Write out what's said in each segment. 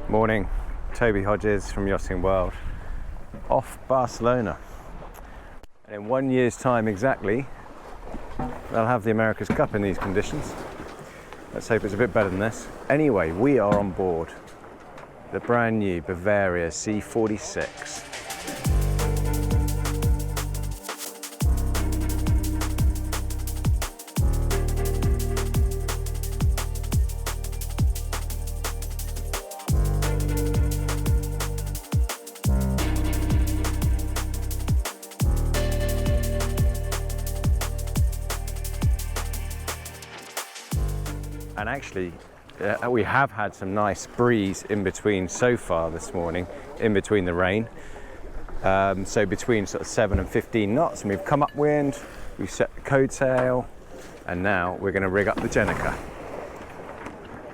Morning, Toby Hodges from Yachting World, off Barcelona. And in 1 year's time exactly, they'll have the America's Cup in these conditions. Let's hope it's a bit better than this. Anyway, we are on board the brand new Bavaria C46. And actually, we have had some nice breeze in between so far this morning, in between the rain. So between sort of 7 and 15 knots, and we've come upwind, we've set the code sail, and now we're going to rig up the Jenica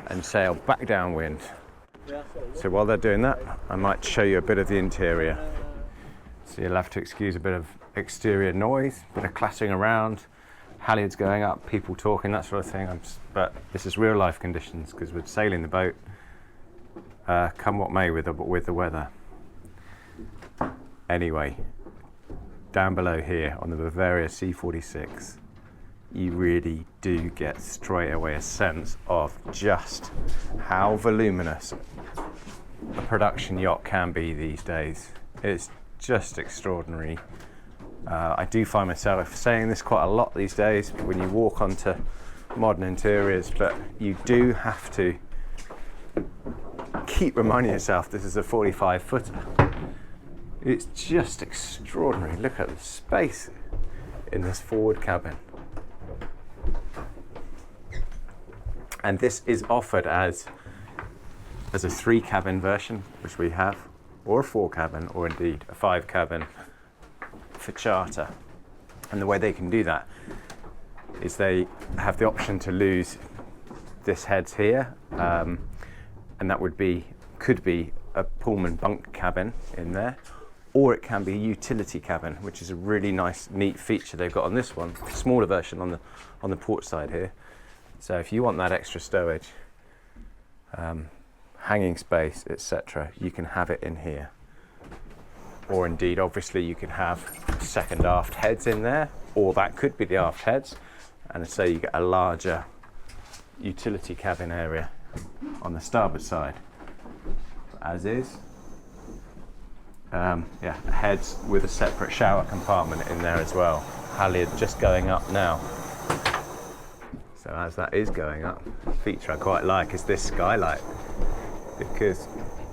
and sail back downwind. So while they're doing that, I might show you a bit of the interior. So you'll have to excuse a bit of exterior noise, a bit of clattering around, halyards going up, people talking, that sort of thing. But this is real life conditions because we're sailing the boat, come what may with the weather. Anyway, down below here on the Bavaria C46, you really do get straight away a sense of just how voluminous a production yacht can be these days. It's just extraordinary. I do find myself saying this quite a lot these days when you walk onto modern interiors, but you do have to keep reminding yourself this is a 45-footer. It's just extraordinary. Look at the space in this forward cabin. And this is offered as a 3-cabin version, which we have, or a 4-cabin, or indeed a 5-cabin for charter. And the way they can do that is they have the option to lose this heads here, and that could be a Pullman bunk cabin in there, or it can be a utility cabin, which is a really nice, neat feature they've got on this one, a smaller version on the port side here. So if you want that extra stowage, hanging space, etc., you can have it in here. Or indeed, obviously, you can have second aft heads in there, or that could be the aft heads, and so you get a larger utility cabin area on the starboard side, as is. Heads with a separate shower compartment in there as well. Halyard just going up now. So as that is going up, a feature I quite like is this skylight, because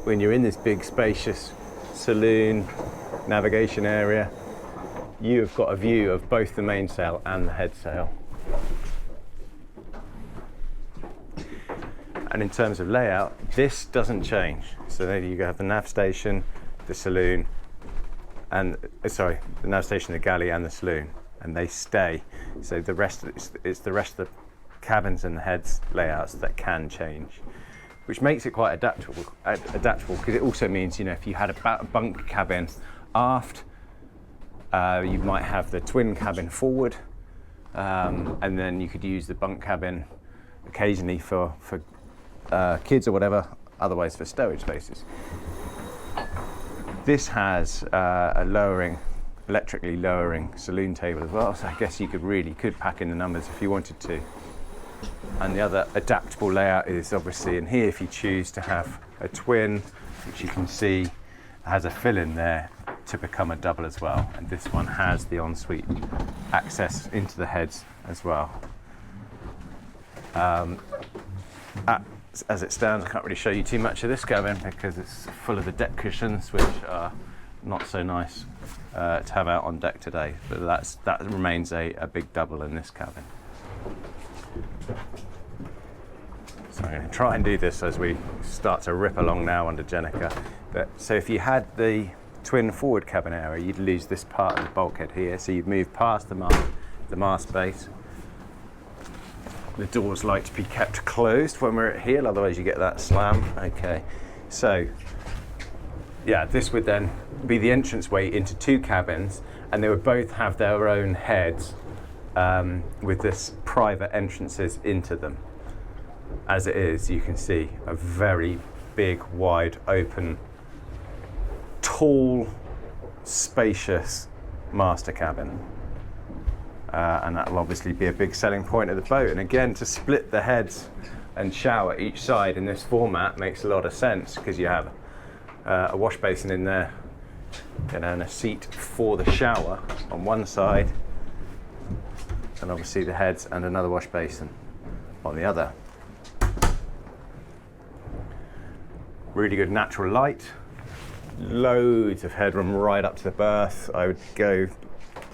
when you're in this big spacious saloon navigation area, you have got a view of both the mainsail and the head sail. And in terms of layout, this doesn't change. So there you have the nav station, the saloon, and the nav station, the galley, and the saloon, and they stay. So the rest it's the rest of the cabins and the heads layouts that can change, which makes it quite adaptable because it also means, if you had a bunk cabin aft, you might have the twin cabin forward, and then you could use the bunk cabin occasionally for kids or whatever, otherwise for stowage spaces. This has a electrically lowering saloon table as well, so I guess you could pack in the numbers if you wanted to. And the other adaptable layout is obviously in here if you choose to have a twin, which you can see has a fill in there to become a double as well. And this one has the ensuite access into the heads as well. As it stands, I can't really show you too much of this cabin because it's full of the deck cushions, which are not so nice to have out on deck today. But that remains a big double in this cabin. So I'm going to try and do this as we start to rip along now under Jenica. So if you had the twin forward cabin area, you'd lose this part of the bulkhead here. So you'd move past the mast base. The doors like to be kept closed when we're at heel, otherwise you get that slam. Okay, so yeah, this would then be the entranceway into 2 cabins, and they would both have their own heads with this private entrances into them. As it is, you can see a very big, wide, open, tall, spacious master cabin. And that'll obviously be a big selling point of the boat. And again, to split the heads and shower each side in this format makes a lot of sense, because you have a wash basin in there, and a seat for the shower on one side, and obviously the heads and another wash basin on the other. Really good natural light, loads of headroom right up to the berth. I would go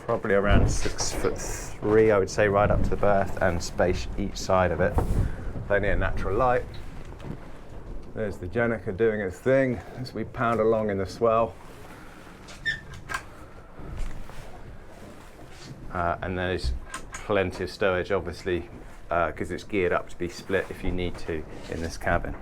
probably around 6'3", I would say, right up to the berth, and space each side of it. Plenty of natural light. There's the Jenica doing its thing as we pound along in the swell. And there's plenty of stowage, obviously, because it's geared up to be split if you need to in this cabin.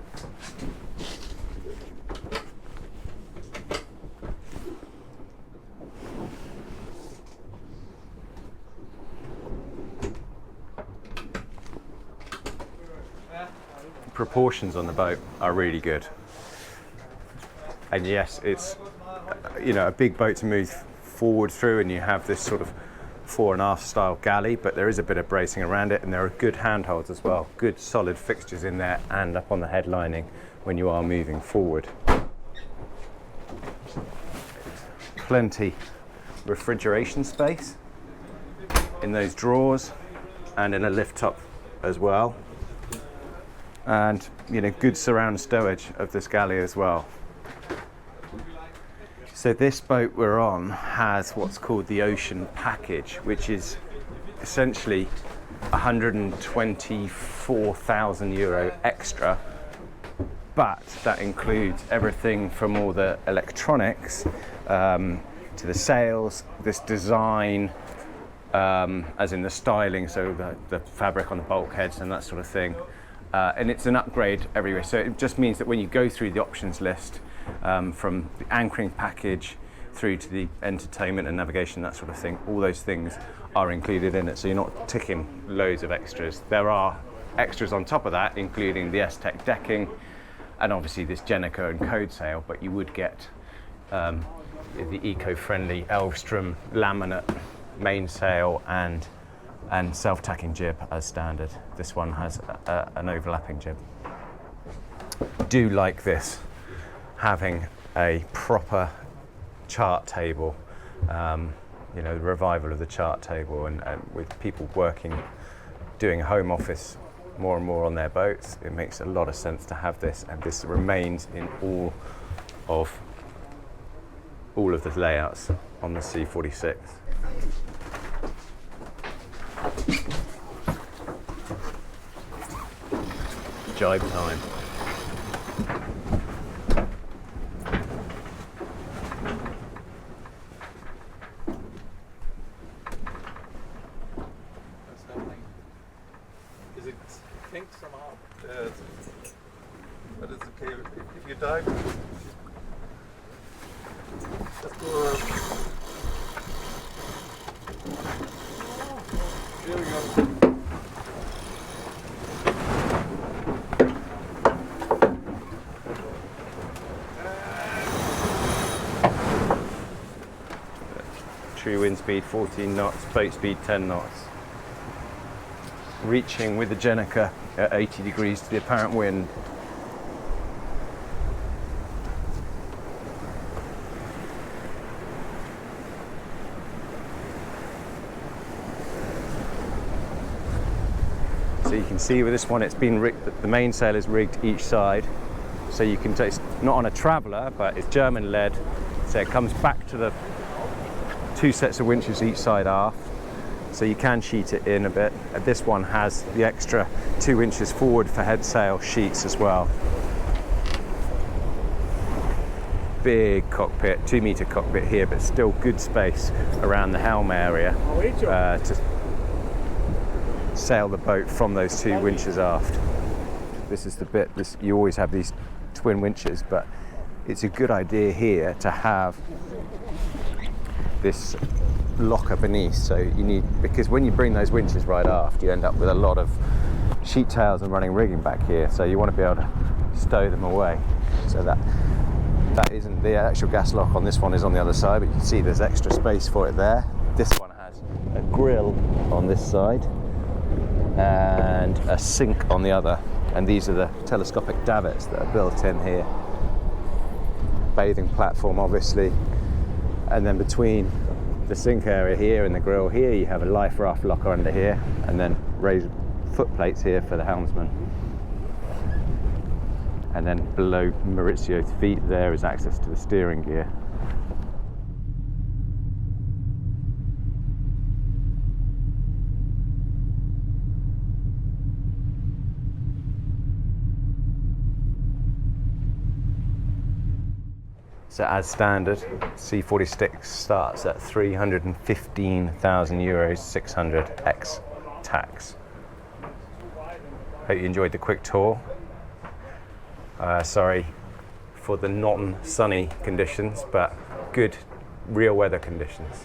Proportions on the boat are really good, and yes, it's a big boat to move forward through, and you have this sort of fore and aft style galley, but there is a bit of bracing around it, and there are good handholds as well, good solid fixtures in there and up on the head lining when you are moving forward. Plenty refrigeration space in those drawers and in a lift top as well. And good surround stowage of this galley as well. So this boat we're on has what's called the Ocean Package, which is essentially €124,000 extra, but that includes everything from all the electronics to the sails, this design, as in the styling, so the fabric on the bulkheads and that sort of thing. And it's an upgrade everywhere. So it just means that when you go through the options list, from the anchoring package through to the entertainment and navigation, that sort of thing, all those things are included in it. So you're not ticking loads of extras. There are extras on top of that, including the S-Tech decking and obviously this Jenica and code sail, but you would get the eco-friendly Elvstrom laminate mainsail and self-tacking jib as standard. This one has an overlapping jib. Do like this, having a proper chart table, the revival of the chart table, and with people doing home office more and more on their boats, it makes a lot of sense to have this, and this remains in all of the layouts on the C46. Jibe time. What's happening? Is it pink somehow? But it's okay if you dive. Just go around. Here we go. True wind speed 14 knots, boat speed 10 knots. Reaching with the Jenica at 80 degrees to the apparent wind. So you can see with this one, it's been rigged, the mainsail is rigged each side. So you can take, it's not on a traveller, but it's German led. So it comes back to the 2 sets of winches each side aft, so you can sheet it in a bit. This one has the extra 2 inches forward for head sail sheets as well. Big cockpit, 2-metre cockpit here, but still good space around the helm area to sail the boat from those 2 winches aft. This is the bit, you always have these twin winches, but it's a good idea here to have this locker beneath, so you need, because when you bring those winches right aft, you end up with a lot of sheet tails and running rigging back here, so you want to be able to stow them away. So that isn't the actual gas lock on this one, is on the other side, but you can see there's extra space for it there. This one has a grill on this side and a sink on the other, and these are the telescopic davits that are built in here. Bathing platform obviously, and then between the sink area here and the grill here you have a life raft locker under here, and then raised foot plates here for the helmsman. And then below Maurizio's feet there is access to the steering gear. So as standard, C46 starts at 315,000 euros, 600 ex tax. Hope you enjoyed the quick tour. Sorry for the non-sunny conditions, but good real weather conditions.